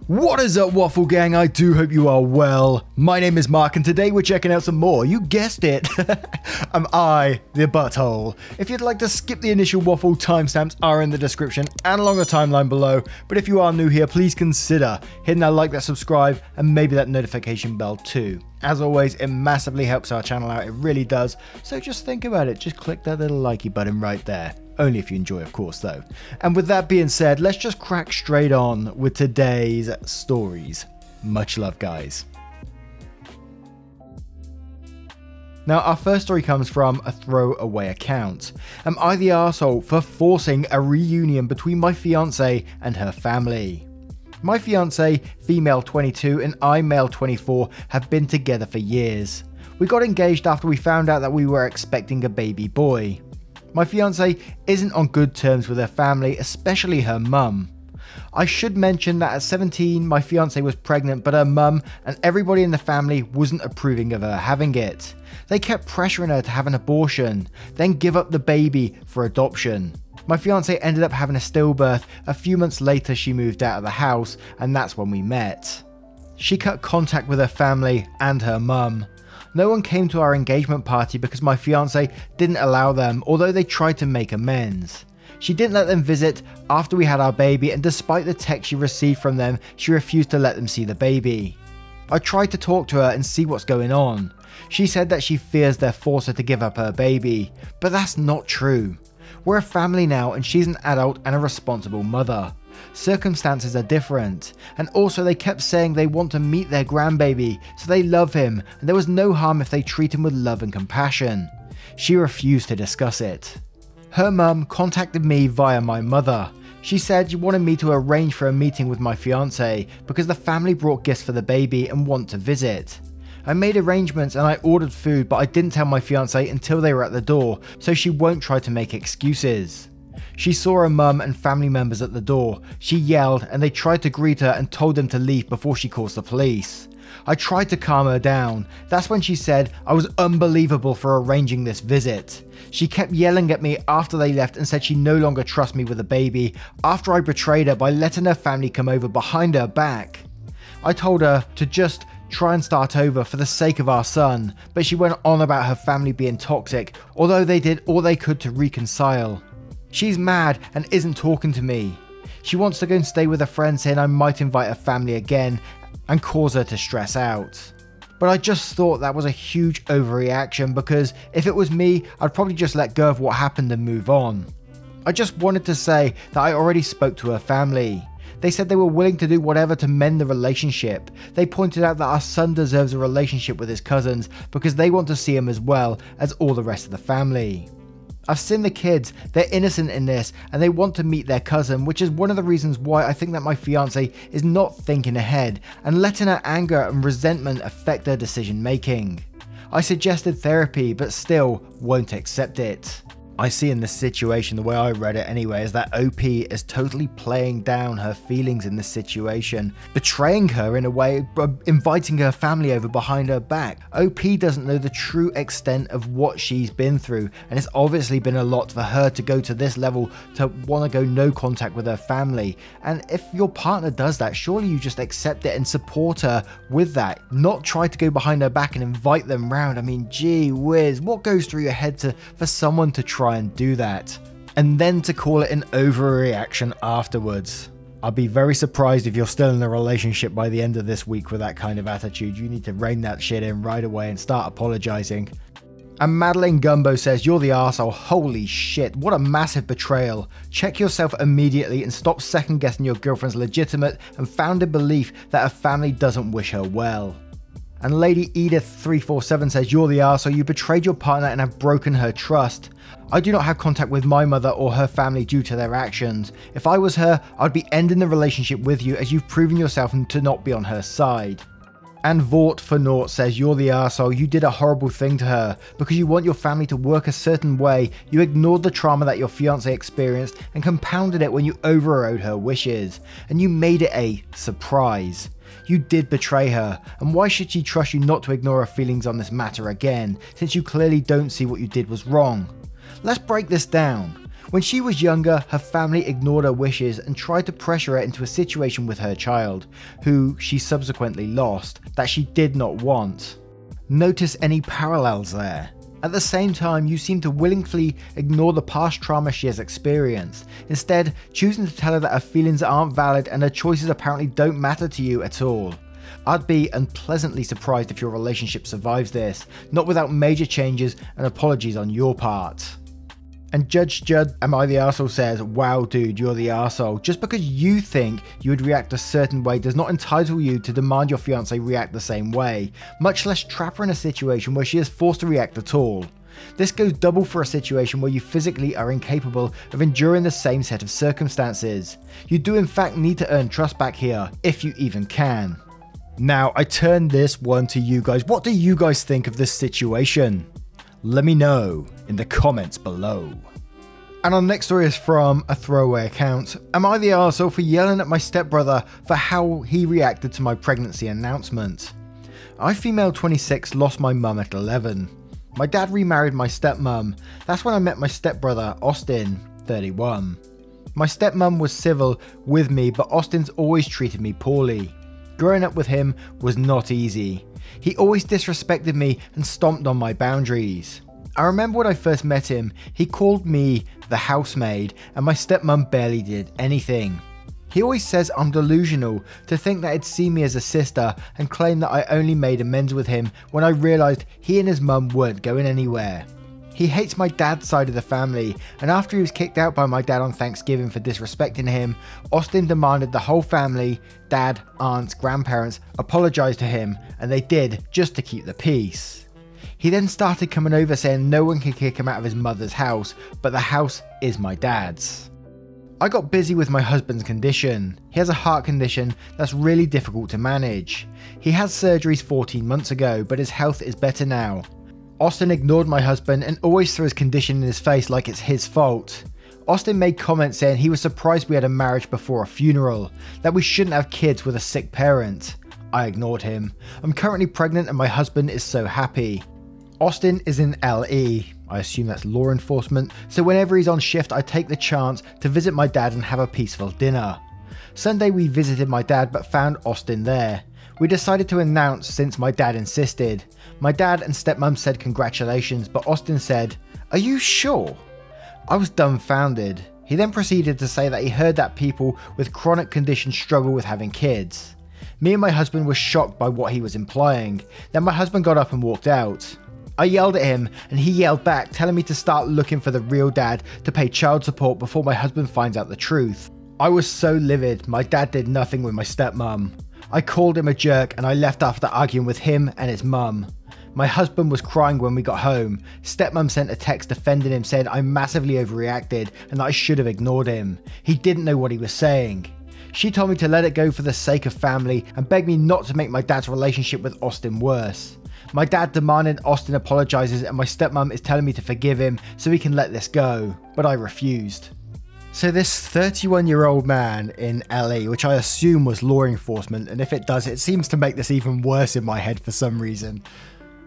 What is up, Waffle Gang? I do hope you are well. My name is Mark and today we're checking out some more, you guessed it, am I, the butthole. If you'd like to skip the initial waffle, timestamps are in the description and along the timeline below, but if you are new here, please consider hitting that like, that subscribe, and maybe that notification bell too. As always, it massively helps our channel out, it really does, so just think about it, just click that little likey button right there. Only if you enjoy, of course, though. And with that being said, let's just crack straight on with today's stories. Much love, guys. Now, our first story comes from a throwaway account. Am I the arsehole for forcing a reunion between my fiancée and her family? My fiancée, female 22, and I, male 24, have been together for years. We got engaged after we found out that we were expecting a baby boy. My fiancée isn't on good terms with her family, especially her mum. I should mention that at 17, my fiancée was pregnant, but her mum and everybody in the family wasn't approving of her having it. They kept pressuring her to have an abortion, then give up the baby for adoption. My fiancée ended up having a stillbirth. A few months later, she moved out of the house, and that's when we met. She cut contact with her family and her mum. No one came to our engagement party because my fiancé didn't allow them, although they tried to make amends. She didn't let them visit after we had our baby, and despite the text she received from them, she refused to let them see the baby. I tried to talk to her and see what's going on. She said that she fears they'll force her to give up her baby, but that's not true. We're a family now and she's an adult and a responsible mother. Circumstances are different, and also they kept saying they want to meet their grandbaby, so they love him and there was no harm if they treat him with love and compassion. She refused to discuss it. Her mum contacted me via my mother. She said she wanted me to arrange for a meeting with my fiancé because the family brought gifts for the baby and want to visit. I made arrangements and I ordered food, but I didn't tell my fiancé until they were at the door, so she won't try to make excuses. She saw her mum and family members at the door. She yelled and they tried to greet her and told them to leave before she calls the police. I tried to calm her down. That's when she said I was unbelievable for arranging this visit. She kept yelling at me after they left and said she no longer trusts me with a baby after I betrayed her by letting her family come over behind her back. I told her to just try and start over for the sake of our son, but she went on about her family being toxic, although they did all they could to reconcile. She's mad and isn't talking to me. She wants to go and stay with her friends, saying I might invite her family again and cause her to stress out. But I just thought that was a huge overreaction because if it was me, I'd probably just let go of what happened and move on. I just wanted to say that I already spoke to her family. They said they were willing to do whatever to mend the relationship. They pointed out that our son deserves a relationship with his cousins because they want to see him as well as all the rest of the family. I've seen the kids, they're innocent in this and they want to meet their cousin, which is one of the reasons why I think that my fiancé is not thinking ahead and letting her anger and resentment affect her decision making. I suggested therapy but still won't accept it. I see in this situation, the way I read it anyway, is that OP is totally playing down her feelings in this situation, betraying her in a way, inviting her family over behind her back. OP doesn't know the true extent of what she's been through, and it's obviously been a lot for her to go to this level, to want to go no contact with her family. And if your partner does that, surely you just accept it and support her with that, not try to go behind her back and invite them round. I mean, gee whiz, what goes through your head for someone to try and do that, and then to call it an overreaction afterwards? I'd be very surprised if you're still in a relationship by the end of this week with that kind of attitude. You need to rein that shit in right away and start apologizing. And Madeline Gumbo says, you're the arsehole. Holy shit, what a massive betrayal. Check yourself immediately and stop second guessing your girlfriend's legitimate and founded belief that her family doesn't wish her well. And Lady Edith 347 says, you're the arsehole, you betrayed your partner and have broken her trust. I do not have contact with my mother or her family due to their actions. If I was her, I'd be ending the relationship with you as you've proven yourself to not be on her side. And Vort for Naught says, you're the arsehole, you did a horrible thing to her. Because you want your family to work a certain way, you ignored the trauma that your fiancé experienced and compounded it when you overrode her wishes. And you made it a surprise. You did betray her, and why should she trust you not to ignore her feelings on this matter again, since you clearly don't see what you did was wrong? Let's break this down. When she was younger, her family ignored her wishes and tried to pressure her into a situation with her child, who she subsequently lost, that she did not want. Notice any parallels there? At the same time, you seem to willingly ignore the past trauma she has experienced, instead choosing to tell her that her feelings aren't valid and her choices apparently don't matter to you at all. I'd be unpleasantly surprised if your relationship survives this, not without major changes and apologies on your part. And Judge Judd, Am I the Arsehole, says, wow dude, you're the arsehole. Just because you think you would react a certain way does not entitle you to demand your fiancé react the same way, much less trap her in a situation where she is forced to react at all. This goes double for a situation where you physically are incapable of enduring the same set of circumstances. You do in fact need to earn trust back here, if you even can. Now I turn this one to you guys. What do you guys think of this situation? Let me know in the comments below. And our next story is from a throwaway account. Am I the arsehole for yelling at my stepbrother for how he reacted to my pregnancy announcement? I, female 26, lost my mum at 11. My dad remarried my stepmum. That's when I met my stepbrother, Austin, 31. My stepmum was civil with me, but Austin's always treated me poorly. Growing up with him was not easy. He always disrespected me and stomped on my boundaries. I remember when I first met him, he called me the housemaid and my stepmom barely did anything. He always says I'm delusional to think that he'd see me as a sister and claim that I only made amends with him when I realised he and his mum weren't going anywhere. He hates my dad's side of the family, and after he was kicked out by my dad on Thanksgiving for disrespecting him, Austin demanded the whole family, dad, aunts, grandparents, apologise to him, and they did just to keep the peace. He then started coming over saying no one can kick him out of his mother's house, but the house is my dad's. I got busy with my husband's condition. He has a heart condition that's really difficult to manage. He had surgeries 14 months ago, but his health is better now. Austin ignored my husband and always threw his condition in his face like it's his fault. Austin made comments saying he was surprised we had a marriage before a funeral, that we shouldn't have kids with a sick parent. I ignored him. I'm currently pregnant and my husband is so happy. Austin is in LE, I assume that's law enforcement, so whenever he's on shift I take the chance to visit my dad and have a peaceful dinner. Sunday we visited my dad but found Austin there. We decided to announce since my dad insisted. My dad and stepmom said congratulations, but Austin said, "Are you sure?" I was dumbfounded. He then proceeded to say that he heard that people with chronic conditions struggle with having kids. Me and my husband were shocked by what he was implying. Then my husband got up and walked out. I yelled at him and he yelled back, telling me to start looking for the real dad to pay child support before my husband finds out the truth. I was so livid. My dad did nothing with my stepmom. I called him a jerk and I left after arguing with him and his mum. My husband was crying when we got home. Stepmom sent a text defending him, saying I massively overreacted and that I should have ignored him. He didn't know what he was saying. She told me to let it go for the sake of family and begged me not to make my dad's relationship with Austin worse. My dad demanded Austin apologises and my stepmom is telling me to forgive him so we can let this go, but I refused. So this 31-year-old man in LA, which I assume was law enforcement, and if it does, it seems to make this even worse in my head for some reason,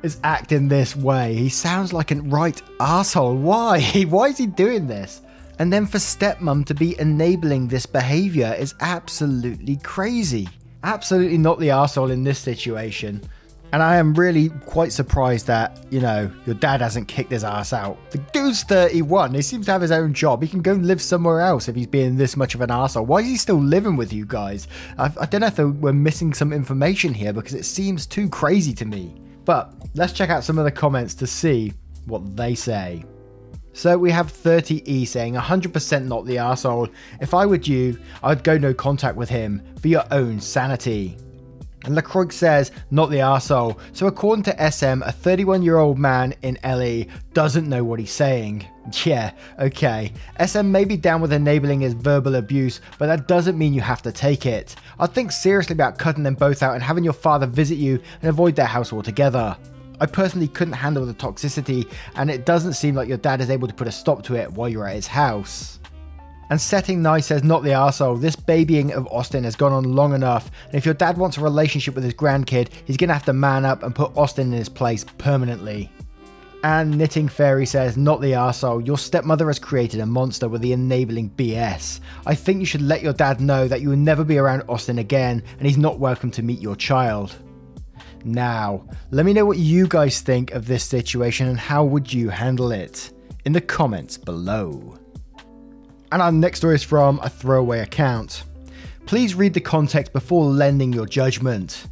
is acting this way. He sounds like a right arsehole. Why? Why is he doing this? And then for stepmom to be enabling this behaviour is absolutely crazy. Absolutely not the arsehole in this situation. And I am really quite surprised that, you know, your dad hasn't kicked his ass out. The dude's 31. He seems to have his own job. He can go and live somewhere else if he's being this much of an arsehole. Why is he still living with you guys? I don't know if we're missing some information here because it seems too crazy to me. But let's check out some of the comments to see what they say. So we have 30E saying 100% not the arsehole. If I were you, I'd go no contact with him for your own sanity. And LaCroix says, not the arsehole. So according to SM, a 31-year-old man in LE doesn't know what he's saying. Yeah, okay. SM may be down with enabling his verbal abuse, but that doesn't mean you have to take it. I'd think seriously about cutting them both out and having your father visit you and avoid their house altogether. I personally couldn't handle the toxicity, and it doesn't seem like your dad is able to put a stop to it while you're at his house. And Setting Nice says, not the arsehole. This babying of Austin has gone on long enough, and if your dad wants a relationship with his grandkid, he's gonna have to man up and put Austin in his place permanently. And Knitting Fairy says, not the arsehole, your stepmother has created a monster with the enabling BS. I think you should let your dad know that you will never be around Austin again and he's not welcome to meet your child. Now, let me know what you guys think of this situation and how would you handle it in the comments below. And our next story is from a throwaway account. Please read the context before lending your judgment.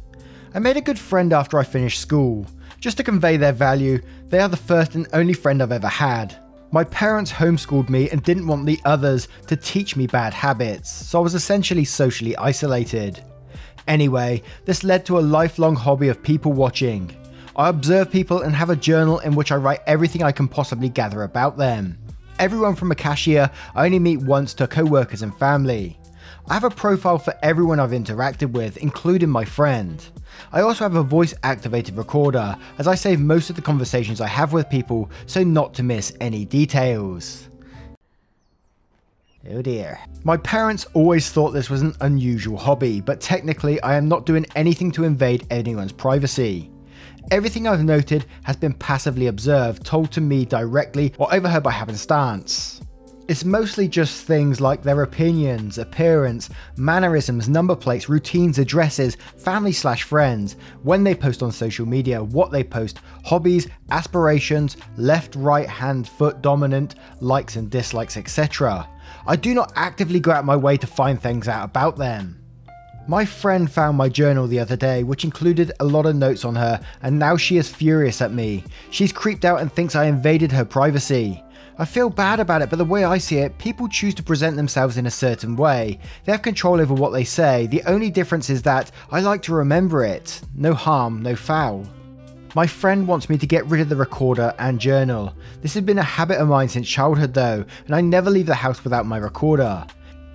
I made a good friend after I finished school. Just to convey their value, they are the first and only friend I've ever had. My parents homeschooled me and didn't want the others to teach me bad habits, so I was essentially socially isolated. Anyway, this led to a lifelong hobby of people watching. I observe people and have a journal in which I write everything I can possibly gather about them. Everyone from a cashier I only meet once to co-workers and family. I have a profile for everyone I've interacted with, including my friend. I also have a voice activated recorder, as I save most of the conversations I have with people so not to miss any details. Oh dear. My parents always thought this was an unusual hobby, but technically I am not doing anything to invade anyone's privacy. Everything I've noted has been passively observed, told to me directly or overheard by happenstance. It's mostly just things like their opinions, appearance, mannerisms, number plates, routines, addresses, family/friends, when they post on social media, what they post, hobbies, aspirations, left, right, hand, foot, dominant, likes and dislikes, etc. I do not actively go out my way to find things out about them. My friend found my journal the other day, which included a lot of notes on her, and now she is furious at me. She's creeped out and thinks I invaded her privacy. I feel bad about it, but the way I see it, people choose to present themselves in a certain way. They have control over what they say. The only difference is that I like to remember it. No harm, no foul. My friend wants me to get rid of the recorder and journal. This has been a habit of mine since childhood though, and I never leave the house without my recorder.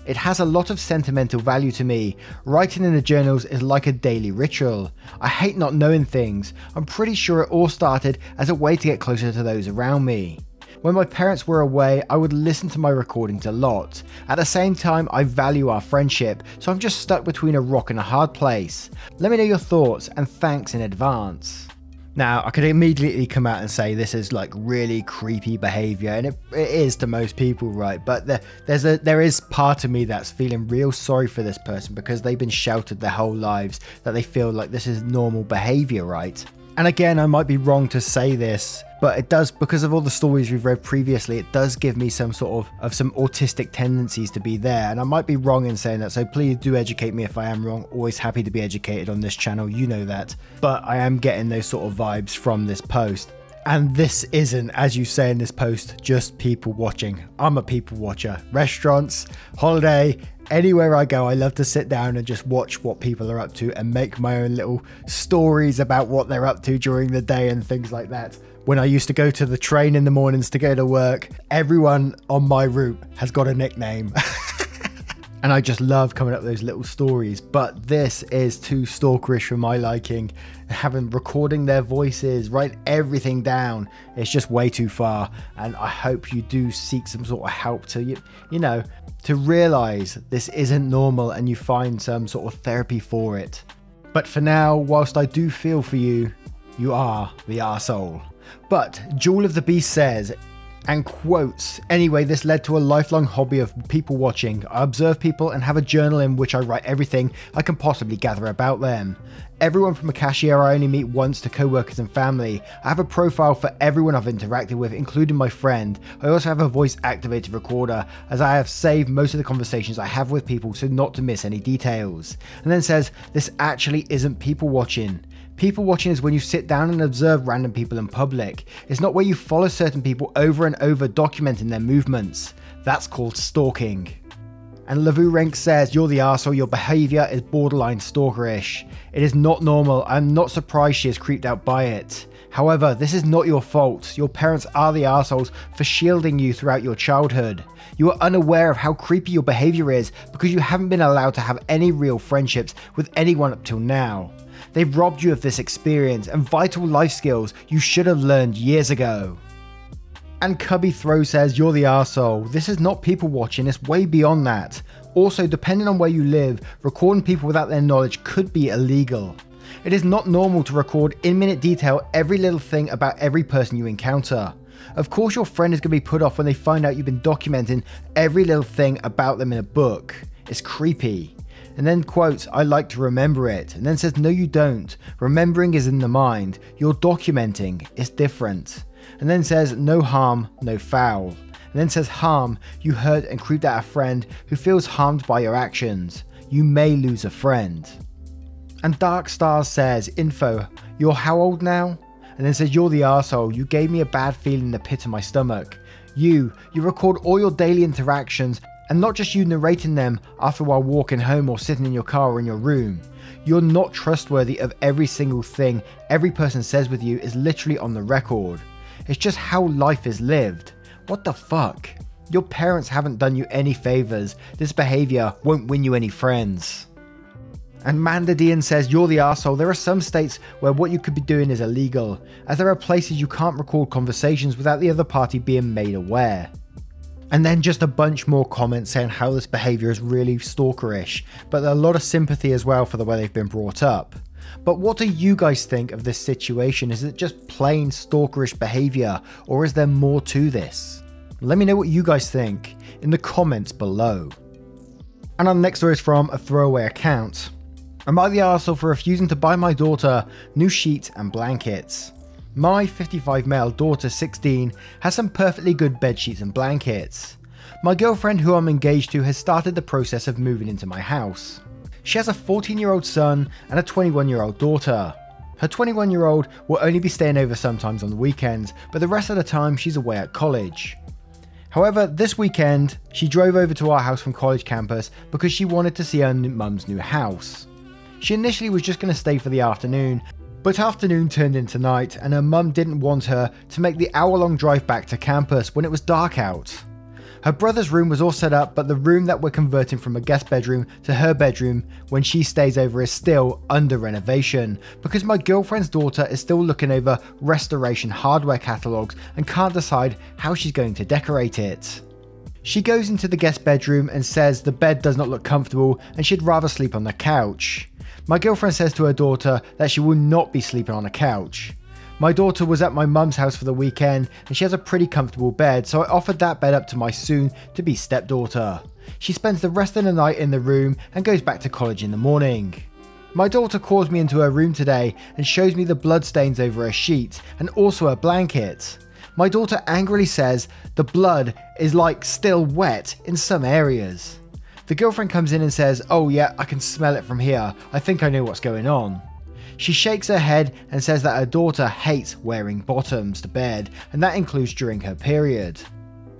It has a lot of sentimental value to me. Writing in the journals is like a daily ritual. I hate not knowing things. I'm pretty sure it all started as a way to get closer to those around me. When my parents were away, I would listen to my recordings a lot. At the same time, I value our friendship, so I'm just stuck between a rock and a hard place. Let me know your thoughts, and thanks in advance. Now, I could immediately come out and say this is like really creepy behavior, and it is to most people, right? But there is part of me that's feeling real sorry for this person because they've been sheltered their whole lives that they feel like this is normal behavior, right? And again, I might be wrong to say this, but it does, because of all the stories we've read previously, it does give me some sort of some autistic tendencies to be there. And I might be wrong in saying that, so please do educate me if I am wrong. Always happy to be educated on this channel, you know that. But I am getting those sort of vibes from this post. And this isn't, as you say in this post, just people watching. I'm a people watcher. Restaurants, holiday, anywhere I go, I love to sit down and just watch what people are up to and make my own little stories about what they're up to during the day and things like that. When I used to go to the train in the mornings to go to work, everyone on my route has got a nickname. And I just love coming up with those little stories, but this is too stalkerish for my liking. Recording their voices, write everything down, it's just way too far. And I hope you do seek some sort of help to, you know, to realize this isn't normal and you find some sort of therapy for it. But for now, whilst I do feel for you, you are the arsehole. But Jewel of the Beast says, and quotes, anyway, this led to a lifelong hobby of people watching. I observe people and have a journal in which I write everything I can possibly gather about them. Everyone from a cashier I only meet once to co-workers and family. I have a profile for everyone I've interacted with, including my friend. I also have a voice activated recorder, as I have saved most of the conversations I have with people so not to miss any details. And then says, this actually isn't people watching. People watching is when you sit down and observe random people in public. It's not where you follow certain people over and over documenting their movements. That's called stalking. And Lavu Rank says, you're the arsehole, your behaviour is borderline stalkerish. It is not normal, I'm not surprised she is creeped out by it. However, this is not your fault. Your parents are the arseholes for shielding you throughout your childhood. You are unaware of how creepy your behaviour is because you haven't been allowed to have any real friendships with anyone up till now. They've robbed you of this experience and vital life skills you should have learned years ago. And Cubby Throw says, you're the arsehole. This is not people watching, it's way beyond that. Also, depending on where you live, recording people without their knowledge could be illegal. It is not normal to record in minute detail every little thing about every person you encounter. Of course your friend is going to be put off when they find out you've been documenting every little thing about them in a book. It's creepy. And then quotes, I like to remember it. And then says, no you don't. Remembering is in the mind. You're documenting. It's different. And then says, no harm, no foul. And then says, harm, you hurt and creeped out a friend who feels harmed by your actions. You may lose a friend. And Dark Stars says, info, you're how old now? And then says, you're the arsehole. You gave me a bad feeling in the pit of my stomach. You record all your daily interactions and not just you narrating them after while walking home or sitting in your car or in your room. You're not trustworthy of every single thing every person says with you is literally on the record. It's just how life is lived. What the fuck? Your parents haven't done you any favors. This behavior won't win you any friends. And Mandadian says, you're the arsehole. There are some states where what you could be doing is illegal, as there are places you can't record conversations without the other party being made aware. And then just a bunch more comments saying how this behavior is really stalkerish, but a lot of sympathy as well for the way they've been brought up. But what do you guys think of this situation? Is it just plain stalkerish behavior, or is there more to this? Let me know what you guys think in the comments below. And our next story is from a throwaway account. Am I the arsehole for refusing to buy my daughter new sheets and blankets? My 55 male daughter 16 has some perfectly good bed sheets and blankets. My girlfriend who I'm engaged to has started the process of moving into my house. She has a 14-year-old son and a 21-year-old daughter. Her 21-year-old will only be staying over sometimes on the weekends, but the rest of the time she's away at college. However, this weekend she drove over to our house from college campus because she wanted to see her mum's new house. She initially was just going to stay for the afternoon, but afternoon turned into night and her mum didn't want her to make the hour-long drive back to campus when it was dark out. Her brother's room was all set up, but the room that we're converting from a guest bedroom to her bedroom when she stays over is still under renovation because my girlfriend's daughter is still looking over restoration hardware catalogues and can't decide how she's going to decorate it. She goes into the guest bedroom and says the bed does not look comfortable and she'd rather sleep on the couch. My girlfriend says to her daughter that she will not be sleeping on a couch. My daughter was at my mum's house for the weekend and she has a pretty comfortable bed, so I offered that bed up to my soon-to-be stepdaughter. She spends the rest of the night in the room and goes back to college in the morning. My daughter calls me into her room today and shows me the blood stains over her sheets and also her blanket. My daughter angrily says the blood is like still wet in some areas. The girlfriend comes in and says, oh yeah, I can smell it from here. I think I know what's going on. She shakes her head and says that her daughter hates wearing bottoms to bed, and that includes during her period.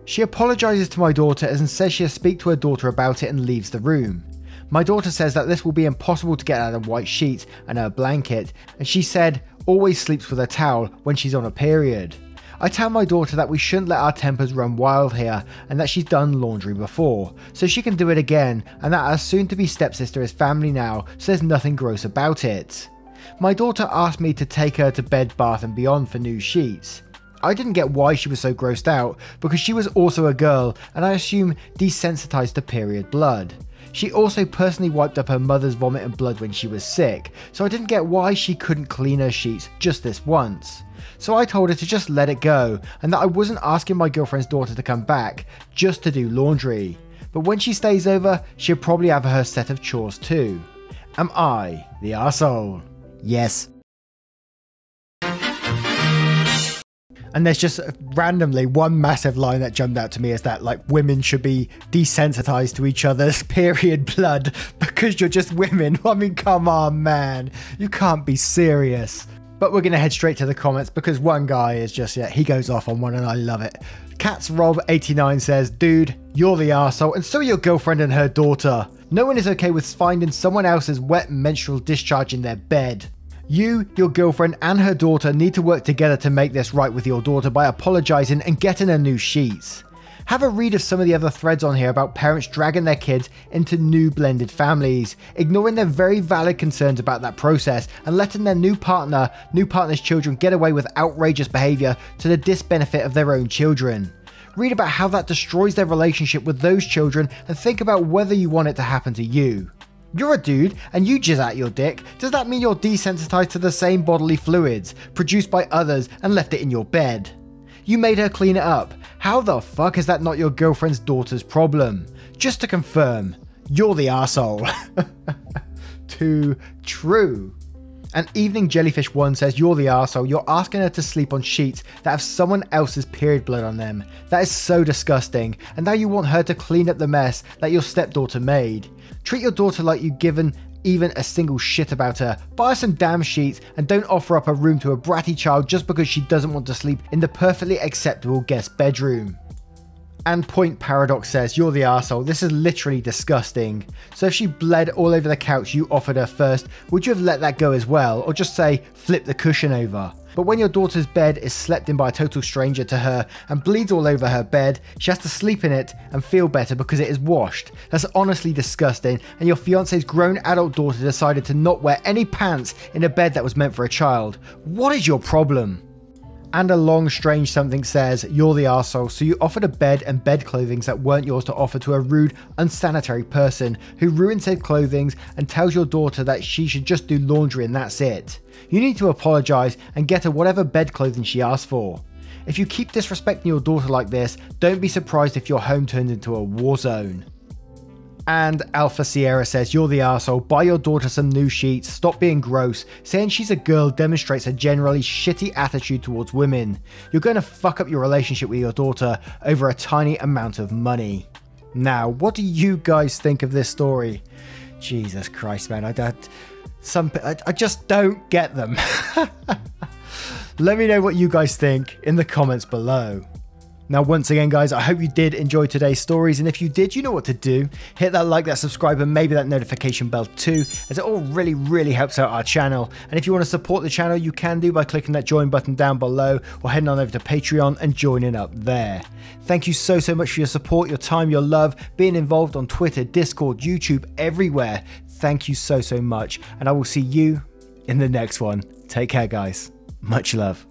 She apologizes to my daughter and says she'll speak to her daughter about it and leaves the room. My daughter says that this will be impossible to get out of white sheets and her blanket, and she said always sleeps with a towel when she's on a period. I tell my daughter that we shouldn't let our tempers run wild here and that she's done laundry before, so she can do it again, and that our soon-to-be stepsister is family now, so there's nothing gross about it. My daughter asked me to take her to Bed Bath & Beyond for new sheets. I didn't get why she was so grossed out because she was also a girl and I assume desensitized to period blood. She also personally wiped up her mother's vomit and blood when she was sick, so I didn't get why she couldn't clean her sheets just this once. So I told her to just let it go and that I wasn't asking my girlfriend's daughter to come back just to do laundry. But when she stays over, she'll probably have her set of chores too. Am I the arsehole? Yes. And there's just randomly one massive line that jumped out to me is that like women should be desensitized to each other's period blood because you're just women. I mean, come on, man. You can't be serious. But we're going to head straight to the comments because one guy is just, yeah, he goes off on one and I love it. CatsRob89 says, dude, you're the arsehole and so are your girlfriend and her daughter. No one is okay with finding someone else's wet menstrual discharge in their bed. You, your girlfriend and her daughter need to work together to make this right with your daughter by apologizing and getting her new sheets. Have a read of some of the other threads on here about parents dragging their kids into new blended families, ignoring their very valid concerns about that process and letting their new partner's children get away with outrageous behavior to the disbenefit of their own children. Read about how that destroys their relationship with those children and think about whether you want it to happen to you. You're a dude and you jizz out your dick. Does that mean you're desensitized to the same bodily fluids produced by others and left it in your bed? You made her clean it up. How the fuck is that not your girlfriend's daughter's problem? Just to confirm, you're the arsehole. Too true. And Evening Jellyfish 1 says, you're the arsehole. You're asking her to sleep on sheets that have someone else's period blood on them. That is so disgusting. And now you want her to clean up the mess that your stepdaughter made. Treat your daughter like you've given even a single shit about her. Buy her some damn sheets and don't offer up a room to a bratty child just because she doesn't want to sleep in the perfectly acceptable guest bedroom. And Point Paradox says, you're the arsehole. This is literally disgusting. So if she bled all over the couch you offered her first, would you have let that go as well? Or just say, flip the cushion over? But when your daughter's bed is slept in by a total stranger to her and bleeds all over her bed, she has to sleep in it and feel better because it is washed. That's honestly disgusting, and your fiance's grown adult daughter decided to not wear any pants in a bed that was meant for a child. What is your problem? And a long strange something says, you're the arsehole, so you offered a bed and bed clothings that weren't yours to offer to a rude, unsanitary person who ruined said clothings and tells your daughter that she should just do laundry and that's it. You need to apologise and get her whatever bed clothing she asked for. If you keep disrespecting your daughter like this, don't be surprised if your home turns into a war zone. And Alpha Sierra says, you're the arsehole, buy your daughter some new sheets, stop being gross, saying she's a girl demonstrates a generally shitty attitude towards women. You're going to fuck up your relationship with your daughter over a tiny amount of money. Now, what do you guys think of this story? Jesus Christ, man, I just don't get them. Let me know what you guys think in the comments below. Now, once again, guys, I hope you did enjoy today's stories, and if you did, you know what to do. Hit that like, that subscribe, and maybe that notification bell too, as it all really helps out our channel. And if you want to support the channel, you can do by clicking that join button down below, or heading on over to Patreon and joining up there. Thank you so much for your support, your time, your love, being involved on Twitter, Discord, YouTube, everywhere. Thank you so much, and I will see you in the next one. Take care, guys. Much love.